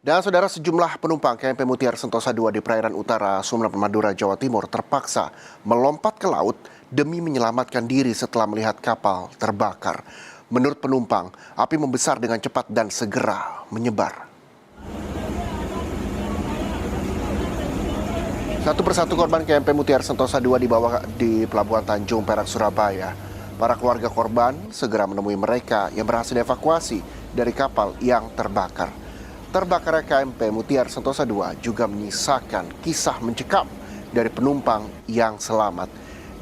Dan saudara, sejumlah penumpang KMP Mutiara Sentosa II di perairan utara Sumeneb, Madura, Jawa Timur terpaksa melompat ke laut demi menyelamatkan diri setelah melihat kapal terbakar. Menurut penumpang, api membesar dengan cepat dan segera menyebar. Satu persatu korban KMP Mutiara Sentosa II dibawa di Pelabuhan Tanjung Perak, Surabaya. Para keluarga korban segera menemui mereka yang berhasil dievakuasi dari kapal yang terbakar. Terbakarnya KMP Mutiara Sentosa II juga menyisakan kisah mencekam dari penumpang yang selamat.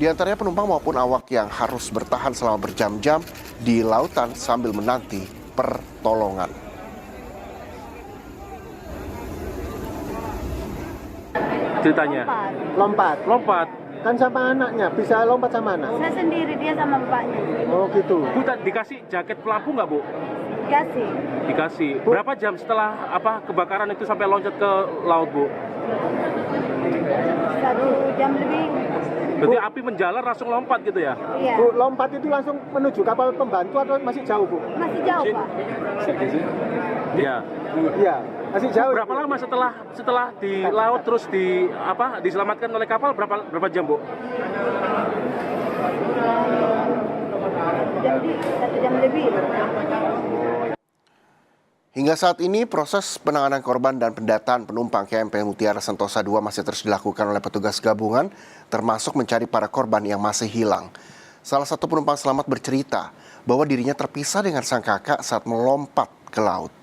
Di antaranya penumpang maupun awak yang harus bertahan selama berjam-jam di lautan sambil menanti pertolongan. Ceritanya? Lompat. Kan sama anaknya, bisa lompat sama anak? Saya sendiri, dia sama bapaknya. Oh gitu. Bu, dikasih jaket pelampung nggak, Bu? Dikasih. Berapa jam setelah kebakaran itu sampai loncat ke laut, Bu? 1 jam lebih. Berarti api menjalar langsung lompat gitu ya? Iya. Bu, lompat itu langsung menuju kapal pembantu atau masih jauh, Bu? Masih jauh, Pak. Iya. Iya, masih jauh. Berapa lama setelah di laut terus diselamatkan oleh kapal, berapa jam, Bu? 1 jam lebih. Hingga saat ini, proses penanganan korban dan pendataan penumpang KMP Mutiara Sentosa II masih terus dilakukan oleh petugas gabungan, termasuk mencari para korban yang masih hilang. Salah satu penumpang selamat bercerita bahwa dirinya terpisah dengan sang kakak saat melompat ke laut.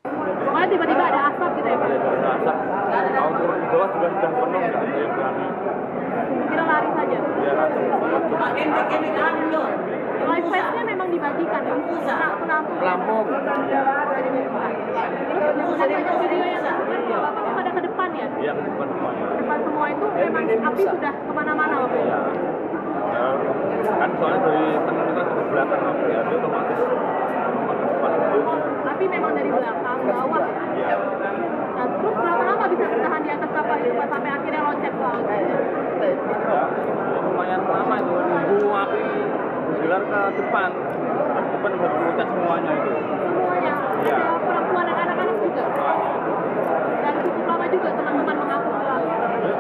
Pokoknya tiba-tiba ada asap gitu ya, Pak? Ada asap. Kalau turun di bawah juga sudah penuh, nggak ada yang berani. Kira lari saja? Iya, Life vest-nya memang dibagikan, Pak? pelampung. Terus video yang Bapak kan pada ke depan ya? Iya, ke depan semuanya. Ke depan semua itu memang api sudah kemana-mana waktu itu? Ya, kan soalnya dari tengah kita ke belakang api ya, dia otomatis pas dulu. Tapi memang dari belakang, bawah ya? Iya. Nah, terus berapa lama bisa bertahan di atas kapal itu, Pak, sampai akhirnya loncat ke laut? Ya, lumayan lama itu nunggu api gelar ke depan. Ke depan udah meluncur semuanya itu. Semuanya? Iya. Ada perempuan dan anak-anak juga? Dan cukup lama juga teman-teman mengapung ke laut? Ya,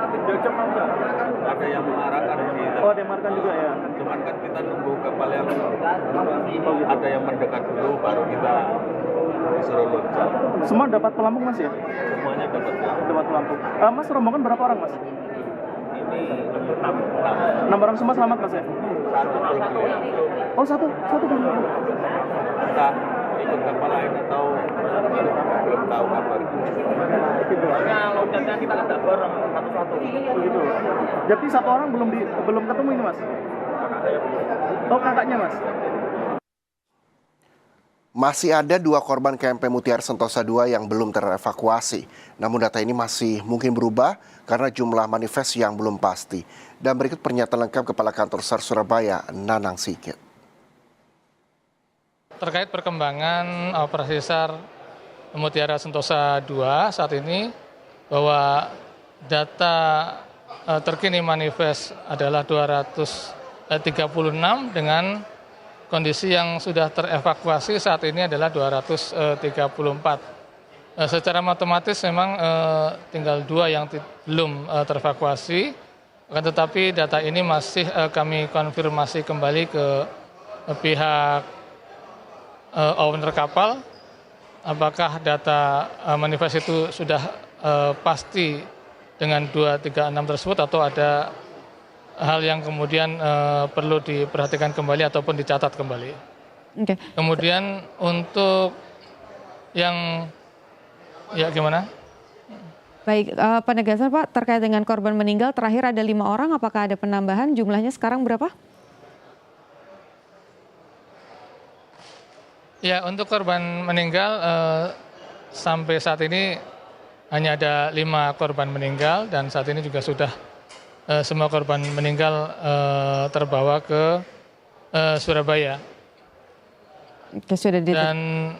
3 jam aja. Ada yang mengarahkan kita. Oh, diamarkan juga ya? Cuman kan kita nunggu kapal yang ada yang mendekat dulu baru kita disuruh loncat. Semua dapat pelampung, Mas ya? Semuanya dapat ya. Dapat pelampung. Mas, rombongan berapa orang, Mas? Ini 6. 6 orang semua selamat, Mas ya? Satu belum. Oh, satu belum. Entah ikut kapal lain atau belum tahu kabar. Soalnya loncatnya kita tidak bareng satu-satu. Begitu. Jadi satu orang belum ketemu ini, Mas? Kakak saya belum. Oh, kakaknya, Mas? Masih ada 2 korban KMP Mutiara Sentosa II yang belum terevakuasi. Namun data ini masih mungkin berubah karena jumlah manifest yang belum pasti. Dan berikut pernyataan lengkap Kepala Kantor SAR Surabaya, Nanang Sigit. Terkait perkembangan operasi SAR Mutiara Sentosa II saat ini, bahwa data terkini manifest adalah 236 dengan kondisi yang sudah terevakuasi saat ini adalah 234. Secara matematis memang tinggal 2 yang belum terevakuasi, akan tetapi data ini masih kami konfirmasi kembali ke pihak owner kapal, apakah data manifest itu sudah pasti dengan 236 tersebut atau ada hal yang kemudian perlu diperhatikan kembali ataupun dicatat kembali. Oke. Kemudian untuk yang gimana? Baik, penegasan Pak terkait dengan korban meninggal terakhir ada 5 orang, apakah ada penambahan, jumlahnya sekarang berapa? Ya, untuk korban meninggal sampai saat ini hanya ada 5 korban meninggal dan saat ini juga sudah semua korban meninggal terbawa ke Surabaya. Oke, sudah Dan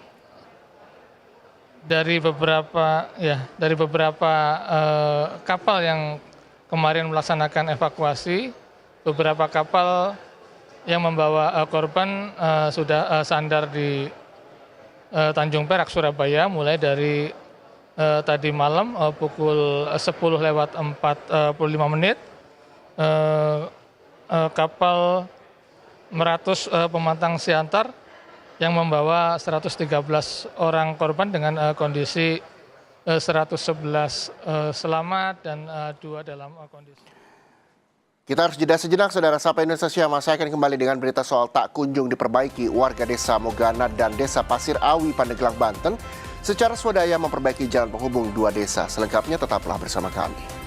dari beberapa kapal yang kemarin melaksanakan evakuasi, beberapa kapal yang membawa korban sudah sandar di Tanjung Perak, Surabaya, mulai dari tadi malam pukul 10:45 menit. Kapal Meratus Pemantang Siantar yang membawa 113 orang korban dengan kondisi 111 selamat dan 2 dalam kondisi. Kita harus jeda sejenak, saudara. Sapa Indonesia, Mas, saya akan kembali dengan berita soal tak kunjung diperbaiki warga desa Mogana dan desa Pasir Awi, Pandeglang, Banten secara swadaya memperbaiki jalan penghubung dua desa. Selengkapnya tetaplah bersama kami.